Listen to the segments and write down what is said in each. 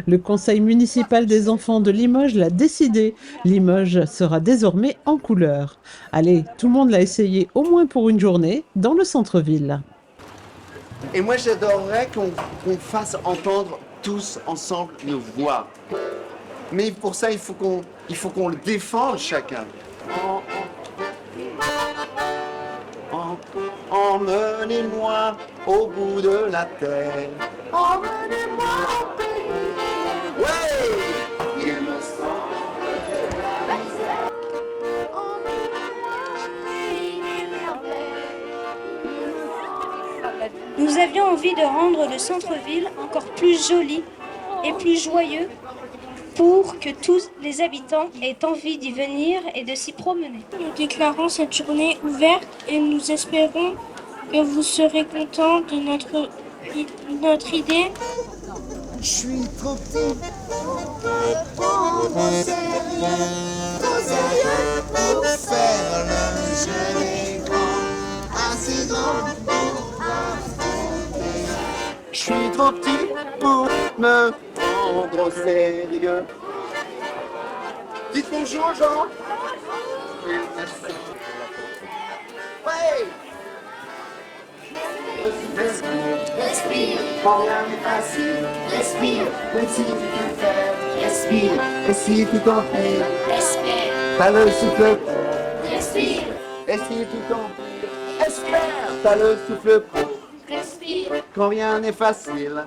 Le conseil municipal des enfants de Limoges l'a décidé. Limoges sera désormais en couleur. Allez, tout le monde l'a essayé au moins pour une journée dans le centre-ville. Et moi, j'adorerais qu'on fasse entendre tous ensemble nos voix. Mais pour ça, il faut qu'on le défende chacun. Emmenez-moi au bout de la terre. Emmenez-moi au pays. Ouais! Il me semble Nous avions envie de rendre le centre-ville encore plus joli et plus joyeux pour que tous les habitants aient envie d'y venir et de s'y promener. Nous déclarons cette journée ouverte et nous espérons que vous serez contents de notre idée. Je suis trop petit pour prendre trop sérieux pour faire le jeune et grand, assez grand pour affronter. Je suis trop petit pour me prendre au sérieux. Dites bonjour, Jean. Ouais. Respire, quand rien n'est facile. Respire, même si tu peux faire. Respire, et si tu t'en fais. Respire, t'as le souffle. Respire, et si tu t'en fais. Espère, t'as le souffle pro. Respire, quand rien n'est facile.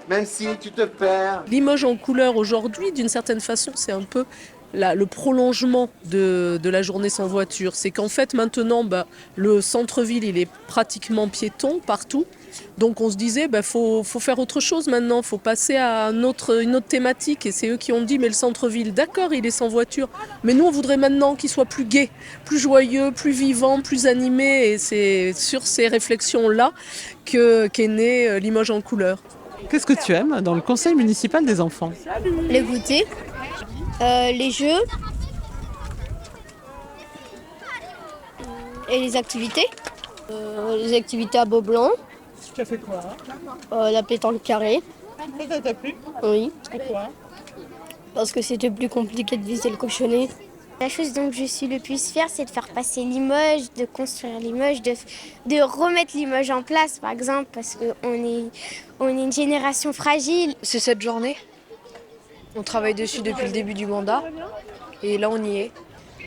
Même si tu te perds. Limoges en couleur aujourd'hui, d'une certaine façon, c'est un peu le prolongement de la journée sans voiture. C'est qu'en fait maintenant, le centre-ville il est pratiquement piéton partout. Donc on se disait, faut faire autre chose maintenant, faut passer à une autre thématique. Et c'est eux qui ont dit, mais le centre-ville, d'accord, il est sans voiture. Mais nous, on voudrait maintenant qu'il soit plus gai, plus joyeux, plus vivant, plus animé. Et c'est sur ces réflexions-là qu'est né Limoges en couleur. Qu'est-ce que tu aimes dans le conseil municipal des enfants? Les goûters, les jeux et les activités. Les activités à Beaublanc. Tu as fait quoi? La pétanque carrée. Ça t'a plu? Oui, Pourquoi? parce que c'était plus compliqué de viser le cochonnet. La chose dont je suis le plus fière, c'est de faire passer Limoges, de construire Limoges, de remettre Limoges en place, par exemple, parce qu'on est une génération fragile. C'est cette journée. On travaille dessus depuis le début du mandat. Et là, on y est.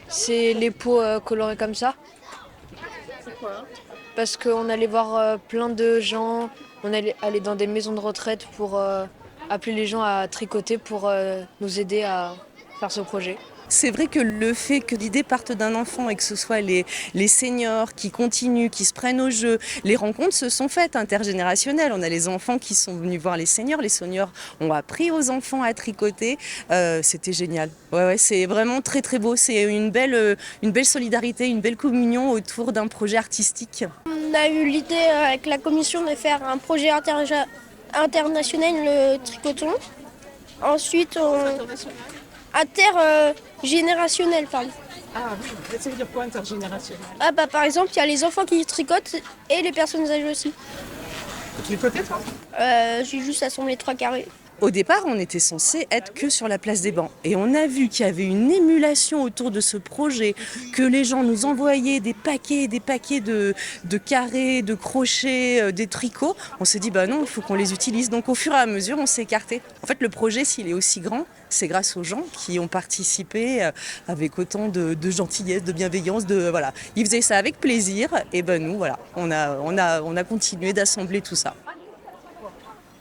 C'est les pots colorés comme ça. Pourquoi? Parce qu'on allait voir plein de gens. On allait aller dans des maisons de retraite pour appeler les gens à tricoter pour nous aider à faire ce projet. C'est vrai que le fait que l'idée parte d'un enfant et que ce soit les seniors qui continuent, qui se prennent au jeu, les rencontres se sont faites intergénérationnelles. On a les enfants qui sont venus voir les seniors ont appris aux enfants à tricoter. C'était génial. Ouais, c'est vraiment très très beau. C'est une belle solidarité, une belle communion autour d'un projet artistique. On a eu l'idée avec la commission de faire un projet international, le tricoton. Ensuite, intergénérationnel, pardon. Ah oui, ça veut dire quoi intergénérationnel? Par exemple, il y a les enfants qui tricotent et les personnes âgées aussi. Tu es côté toi? J'ai juste assemblé 3 carrés. Au départ, on était censé être que sur la place des bancs. Et on a vu qu'il y avait une émulation autour de ce projet, que les gens nous envoyaient des paquets de carrés, de crochets, des tricots. On s'est dit, non, il faut qu'on les utilise. Donc au fur et à mesure, on s'est écarté. En fait, le projet, s'il est aussi grand, c'est grâce aux gens qui ont participé avec autant de gentillesse, de bienveillance. Voilà. Ils faisaient ça avec plaisir. Et nous, voilà, on a continué d'assembler tout ça.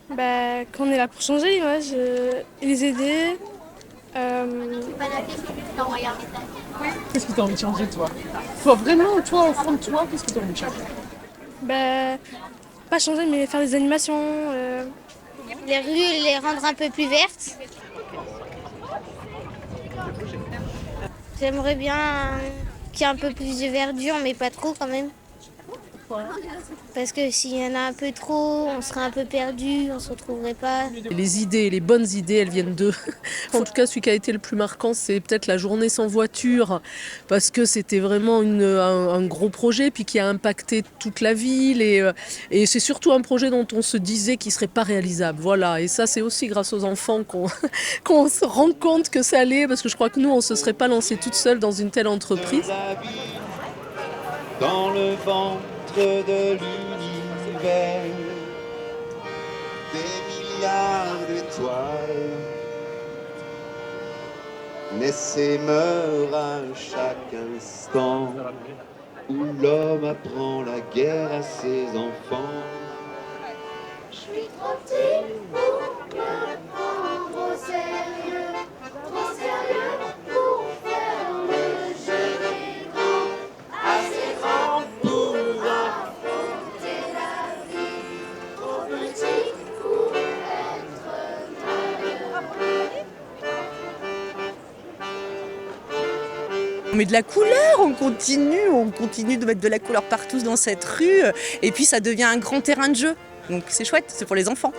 Qu'on est là pour changer l'image, les aider. Qu'est-ce que tu as envie de changer toi? Toi vraiment, toi au fond de toi, qu'est-ce que tu as envie de changer? Pas changer mais faire des animations. Les rues, les rendre un peu plus vertes. J'aimerais bien qu'il y ait un peu plus de verdure, mais pas trop quand même. Pourquoi? Parce que s'il y en a un peu trop, on serait un peu perdu, on se retrouverait pas. Les idées, les bonnes idées, elles viennent d'eux. En tout cas, celui qui a été le plus marquant, c'est peut-être la journée sans voiture, parce que c'était vraiment un gros projet, puis qui a impacté toute la ville, et c'est surtout un projet dont on se disait qu'il ne serait pas réalisable. Voilà, et ça, c'est aussi grâce aux enfants qu'on se rend compte que ça allait, parce que je crois que nous, on ne se serait pas lancé toute seule dans une telle entreprise. Dans le ventre de l'univers, des milliards d'étoiles naissent et meurent à chaque instant, où l'homme apprend la guerre à ses enfants. Je suis trop petit pour me prendre au sérieux, trop sérieux pour faire le jeu des grands, assez grand pour affronter la vie, trop petit pour être malheureux. On met de la couleur, on continue de mettre de la couleur partout dans cette rue, et puis ça devient un grand terrain de jeu. Donc c'est chouette, c'est pour les enfants.